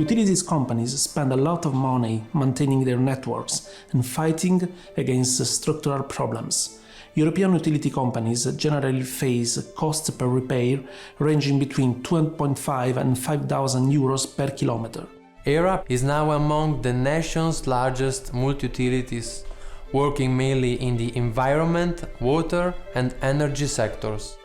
Utilities companies spend a lot of money maintaining their networks and fighting against structural problems. European utility companies generally face costs per repair ranging between 2.5 and 5,000 euros per kilometer. Hera is now among the nation's largest multi-utilities, working mainly in the environment, water and energy sectors.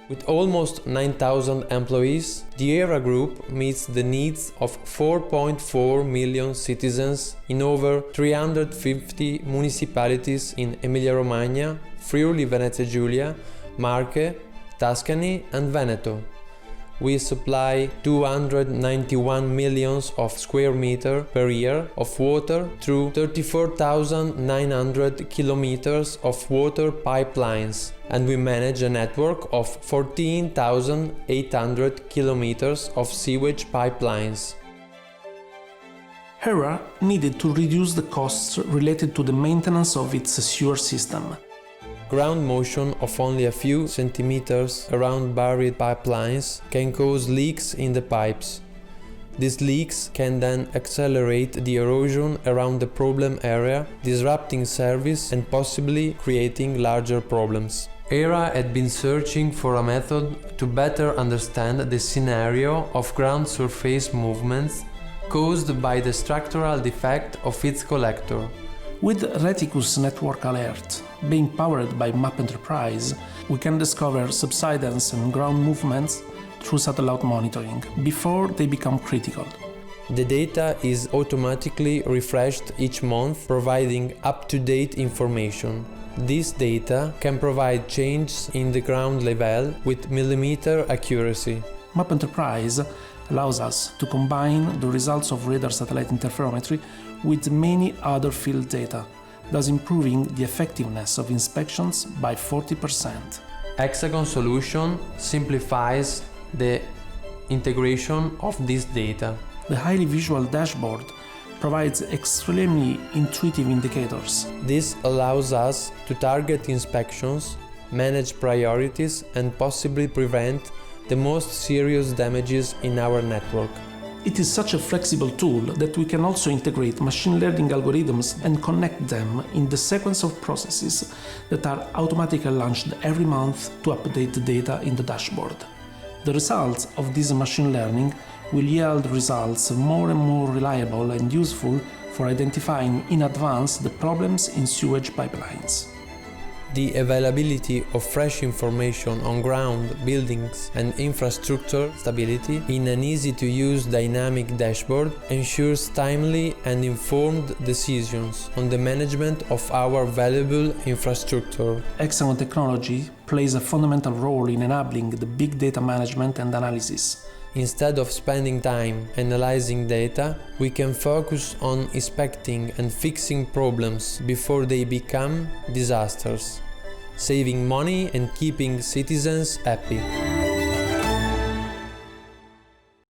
With almost 9,000 employees, the Hera Group meets the needs of 4.4 million citizens in over 350 municipalities in Emilia-Romagna, Friuli-Venezia Giulia, Marche, Tuscany and Veneto. We supply 291 million of square meters per year of water through 34,900 kilometers of water pipelines, and we manage a network of 14,800 kilometers of sewage pipelines. Hera needed to reduce the costs related to the maintenance of its sewer system. Ground motion of only a few centimeters around buried pipelines can cause leaks in the pipes. These leaks can then accelerate the erosion around the problem area, disrupting service and possibly creating larger problems. Hera had been searching for a method to better understand the scenario of ground surface movements caused by the structural defect of its collector. With Rheticus Network Alert, being powered by Map Enterprise, we can discover subsidence and ground movements through satellite monitoring before they become critical. The data is automatically refreshed each month, providing up-to-date information. This data can provide changes in the ground level with millimeter accuracy. Map Enterprise allows us to combine the results of radar satellite interferometry with many other field data, thus improving the effectiveness of inspections by 40%. Hexagon solution simplifies the integration of this data. The highly visual dashboard provides extremely intuitive indicators. This allows us to target inspections, manage priorities and possibly prevent the most serious damages in our network. It is such a flexible tool that we can also integrate machine learning algorithms and connect them in the sequence of processes that are automatically launched every month to update the data in the dashboard. The results of this machine learning will yield results more and more reliable and useful for identifying in advance the problems in sewage pipelines. The availability of fresh information on ground, buildings and infrastructure stability in an easy-to-use dynamic dashboard ensures timely and informed decisions on the management of our valuable infrastructure. Hexagon technology plays a fundamental role in enabling the big data management and analysis. Instead of spending time analyzing data, we can focus on inspecting and fixing problems before they become disasters, saving money and keeping citizens happy.